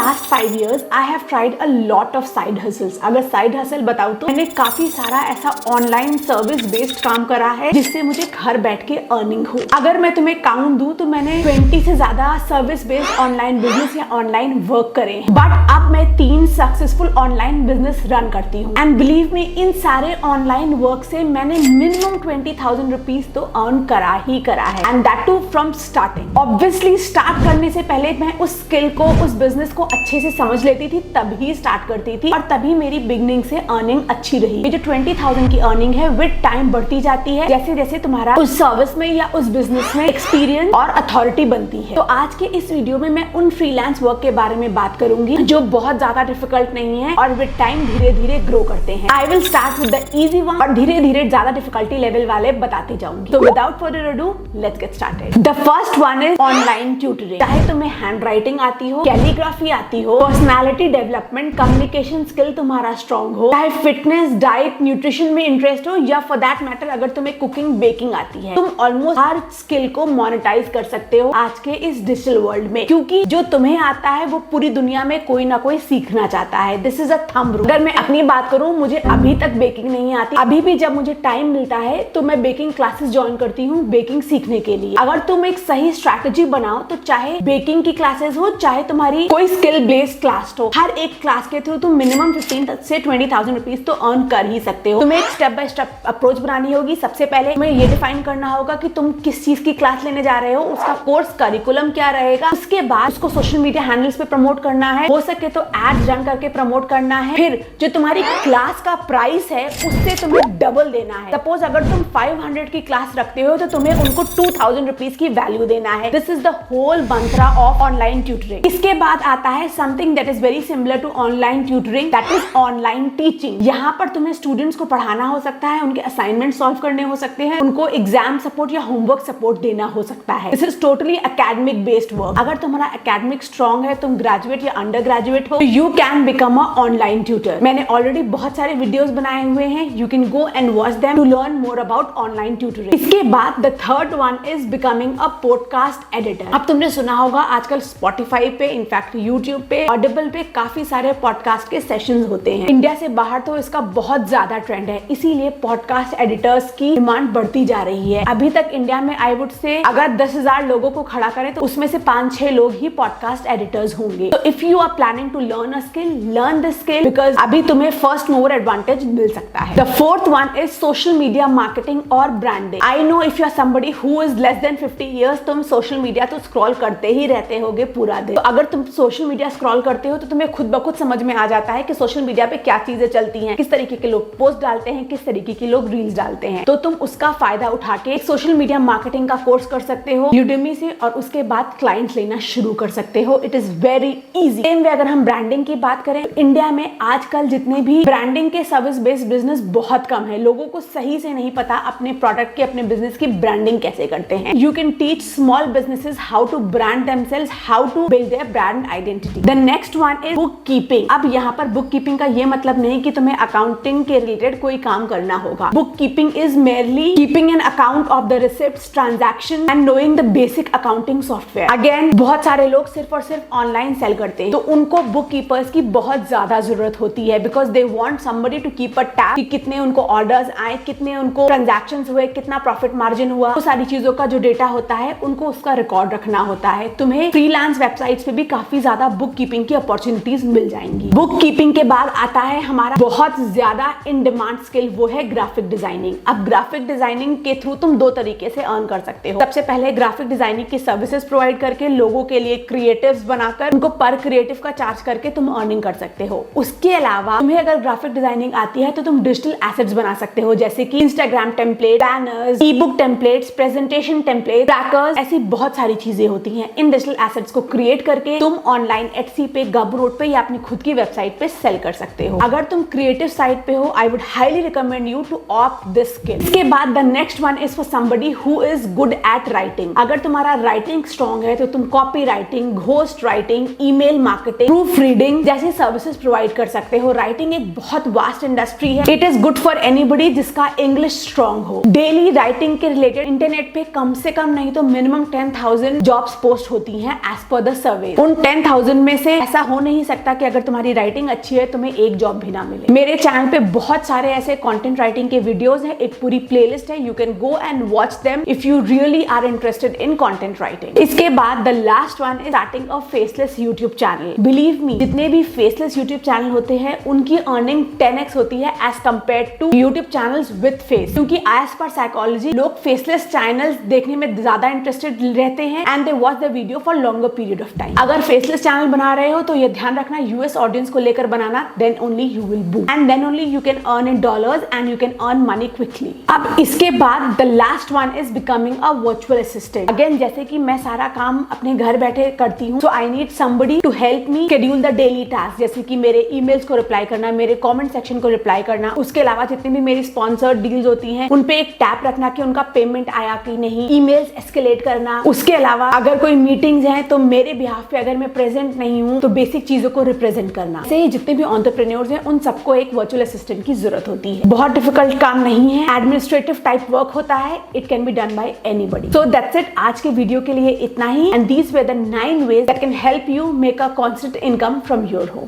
last 5 years I have tried a lot of side hustles. अगर side hustle बताऊं तो मैंने काफी सारा ऐसा ऑनलाइन सर्विस बेस्ड काम करा है जिससे मुझे घर बैठ के अर्निंग हो। अगर मैं तुम्हें काउंट दूं तो मैंने 20 से ज्यादा सर्विस बेस्ड ऑनलाइन बिजनेस या ऑनलाइन वर्क करे हैं। बट अब मैं 3 सक्सेसफुल ऑनलाइन बिजनेस रन करती हूँ एंड बिलीव मी, इन सारे ऑनलाइन वर्क से मैंने मिनिमम 20,000 रुपीज तो अर्न करा ही करा है, and that too from starting. Obviously start करने से पहले मैं उस स्किल को, उस बिजनेस को अच्छे से समझ लेती थी, तभी स्टार्ट करती थी और तभी मेरी बिगनिंग से अर्निंग अच्छी रही। ये जो 20,000 की अर्निंग है विद टाइम बढ़ती जाती है जैसे जैसे तुम्हारा उस सर्विस में या उस बिजनेस में एक्सपीरियंस और अथॉरिटी बनती है। तो आज के इस वीडियो में मैं उन फ्रीलांस वर्क के बारे में बात करूंगी जो बहुत ज्यादा डिफिकल्ट नहीं है और विद टाइम धीरे धीरे ग्रो करते हैं। I will start with the easy one और धीरे धीरे ज्यादा डिफिकल्टी लेवल वाले बताती जाऊंगी। तो without further ado let's get started. The first one is online tutoring. चाहे तुम्हें हैंड राइटिंग आती हो, कैलीग्राफी आती हो, पर्सनालिटी डेवलपमेंट, कम्युनिकेशन स्किल तुम्हारा स्ट्रॉन्ग हो, चाहे फिटनेस, डाइट, न्यूट्रिशन में इंटरेस्ट हो, या फॉर दैट मैटर अगर तुम्हें कुकिंग, बेकिंग आती है, तुम ऑलमोस्ट हर स्किल को मोनेटाइज कर सकते हो आज के इस डिजिटल वर्ल्ड में, क्योंकि जो तुम्हें आता है वो पूरी दुनिया में कोई ना कोई सीखना चाहता है। This is a thumb rule. अगर मैं अपनी बात करूं, मुझे अभी तक बेकिंग नहीं आती। अभी भी जब मुझे टाइम मिलता है तो मैं बेकिंग क्लासेस ज्वाइन करती हूँ बेकिंग सीखने के लिए। अगर तुम एक सही स्ट्रैटेजी बनाओ तो चाहे बेकिंग की क्लासेस हो, चाहे तुम्हारी कोई स्किल बेस्ड क्लास हो, हर एक क्लास के थ्रू तुम मिनिमम 15 से 20,000 रुपीज तो अर्न कर ही सकते हो। तुम्हें एक स्टेप बाय स्टेप अप्रोच बनानी होगी। सबसे पहले तुम्हें ये डिफाइन करना होगा कि तुम किस चीज की क्लास लेने जा रहे हो, उसका कोर्स करिकुलम क्या रहेगा। उसके बाद उसको सोशल मीडिया हैंडल्स पे प्रमोट करना है, हो सके तो एड्स रन करके प्रमोट करना है। फिर जो तुम्हारी क्लास का प्राइस है उससे तुम्हें डबल देना है। सपोज अगर तुम 500 की क्लास रखते हो तो तुम्हें उनको 2,000 रुपीज की वैल्यू देना है। This is the whole mantra of online tutoring. इसके बाद आता है something that is very similar to online tutoring, that is online teaching. यहाँ पर तुम्हें स्टूडेंट्स को पढ़ाना हो सकता है, उनके असाइनमेंट सॉल्व करने हो सकते हैं, उनको एग्जाम सपोर्ट या होमवर्क सपोर्ट देना हो सकता है। This is totally academic based work. अगर तुम्हारा एकेडमिक स्ट्रॉन्ग है, तुम ग्रेजुएट या अंडर ग्रेजुएट हो, you can become a online tutor. मैंने ऑलरेडी बहुत सारे वीडियोस बनाए हुए हैं, you can go and watch them to learn more about online tutoring. इसके बाद the third one is becoming a podcast editor. अब तुमने सुना होगा आजकल स्पॉटिफाई पे, इनफैक्ट यूट्यूब पे, ऑडिबल पे काफी सारे पॉडकास्ट के सेशंस होते हैं। इंडिया से बाहर तो इसका बहुत ज्यादा ट्रेंड है, इसीलिए पॉडकास्ट एडिटर्स की डिमांड बढ़ती जा रही है। अभी तक इंडिया में आई वुड से अगर 10,000 लोगों को खड़ा करें तो उसमें से 5-6 लोग ही पॉडकास्ट एडिटर्स होंगे। तो if you are planning to learn a skill, learn this skill, because अभी तुम्हें फर्स्ट मूवर एडवांटेज मिल सकता है। The fourth one is social media marketing और branding. I know if you are somebody who is less than 50 years, तुम social media तो scroll करते ही रहते होगे पूरा दिन। तो अगर तुम सोशल मीडिया स्क्रॉल करते हो तो तुम्हें खुद ब खुद समझ में आ जाता है कि सोशल मीडिया पे क्या चीजें चलती हैं, किस तरीके के लोग पोस्ट डालते हैं, किस तरीके के लोग रील्स डालते हैं। तो तुम उसका फायदा उठा के एक सोशल मीडिया मार्केटिंग का कोर्स कर सकते हो यूडेमी से, और उसके बाद क्लाइंट्स लेना शुरू कर सकते हो। It is very easy. Same way अगर हम ब्रांडिंग की बात करें, इंडिया में आजकल जितने भी ब्रांडिंग के सर्विस बेस्ड बिजनेस बहुत कम है। लोगों को सही से नहीं पता अपने प्रोडक्ट की, अपने बिजनेस की ब्रांडिंग कैसे करते हैं। You can teach small businesses how to brand themselves, how to build their brand identity. The next one is bookkeeping. अब यहाँ पर बुक कीपिंग का ये मतलब नहीं कि तुम्हें अकाउंटिंग के रिलेटेड कोई काम करना होगा। Book keeping is merely keeping an account of the receipts, transaction and knowing the basic accounting software. Again बहुत सारे लोग सिर्फ और सिर्फ ऑनलाइन सेल करते हैं, तो उनको बुक कीपर्स की बहुत ज्यादा जरूरत होती है, because they want somebody to keep a tab कि कितने उनको ऑर्डर्स आए, कितने उनको ट्रांजैक्शंस हुए, कितना प्रॉफिट मार्जिन हुआ, वो सारी चीजों का जो डेटा होता है उनको उसका रिकॉर्ड रखना होता है। तुम्हें फ्रीलांस वेबसाइट्स पे भी काफी ज्यादा बुक कीपिंग की अपॉर्चुनिटीज मिल जाएंगी। बुक कीपिंग के बाद आता है हमारा बहुत ज्यादा इन डिमांड स्किल, वो है ग्राफिक डिजाइनिंग। अब ग्राफिक डिजाइनिंग के थ्रू तुम 2 तरीके से अर्न कर सकते हो। सबसे पहले ग्राफिक डिजाइनिंग की सर्विसेज प्रोवाइड करके, लोगों के लिए क्रिएटिव्स बनाकर उनको पर क्रिएटिव का चार्ज करके तुम अर्निंग कर सकते हो। उसके अलावा तुम्हें अगर ग्राफिक डिजाइनिंग आती है तो तुम डिजिटल एसेट्स बना सकते हो, जैसे कि Instagram template, banners, e book templates, presentation template, trackers, ऐसी बहुत सारी चीजें होती हैं। इन डिजिटल एसेट्स को क्रिएट करके तुम ऑनलाइन एटसी पे, गमरोड पे या अपनी खुद की वेबसाइट पे सेल कर सकते हो। अगर तुम क्रिएटिव साइड पे हो, I would highly recommend you to opt this skill. इसके बाद the next one is for somebody who is good at writing. अगर तुम्हारा राइटिंग स्ट्रॉन्ग है तो तुम copywriting, ghost writing, email marketing, proofreading जैसी सर्विसेज प्रोवाइड कर सकते हो। राइटिंग एक बहुत वास्ट इंडस्ट्री है। It is good for anybody जिसका इंग्लिश स्ट्रॉन्ग हो। डेली राइटिंग के रिलेटेड इंटरनेट पे कम से कम नहीं तो मिनिमम 10,000 जॉब्स पोस्ट होती हैं एज पर द सर्वे। उन 10,000 उनमें से ऐसा हो नहीं सकता कि अगर तुम्हारी राइटिंग अच्छी है तुम्हें एक जॉब भी ना मिले। मेरे चैनल पे बहुत सारे ऐसे कंटेंट राइटिंग के वीडियोस हैं, एक पूरी प्लेलिस्ट है, you can go and watch them if you really are interested in content writing. इसके बाद the last one is starting a faceless YouTube channel. Believe me, जितने भी फेसलेस यूट्यूब चैनल होते हैं उनकी अर्निंग 10x होती है as compare to YouTube channels with face, क्योंकि एज पर साइकोलॉजी लोग फेसलेस चैनल्स देखने में ज्यादा इंटरेस्टेड रहते हैं and they watch the video for longer period of time. अगर फेसलेस चैनल बना रहे हो तो ये ध्यान रखना यूएस ऑडियंस को लेकर बनाना, then only you will boom and then only you can earn in dollars and you can earn money quickly. अब इसके बाद the last one is becoming a virtual assistant. Again, जैसे कि मैं सारा काम अपने घर बैठे करती हूँ, so I need somebody to help me schedule the daily task, जैसे कि मेरे ईमेल्स को रिप्लाई करना, मेरे कमेंट सेक्शन को रिप्लाई करना, उसके अलावा जितनी भी मेरी स्पॉन्सर्ड डील्स होती हैं उन पे एक टैप रखना कि उनका पेमेंट आया कि नहीं, ईमेल्स एस्केलेट करना। उसके अलावा अगर कोई मीटिंग्स हैं तो मेरे बिहाफ पे अगर मैं प्रेजेंट नहीं हूँ तो बेसिक चीजों को रिप्रेजेंट करना। ऐसे ही जितने भी एंटरप्रेन्योर्स हैं उन सबको एक वर्चुअल असिस्टेंट की जरूरत होती है। बहुत डिफिकल्ट काम नहीं है, एडमिनिस्ट्रेटिव टाइप वर्क होता है, it can be done by anybody. So that's it, आज के वीडियो के लिए इतना ही, and these were the 9 ways that can help you make a constant income from your home.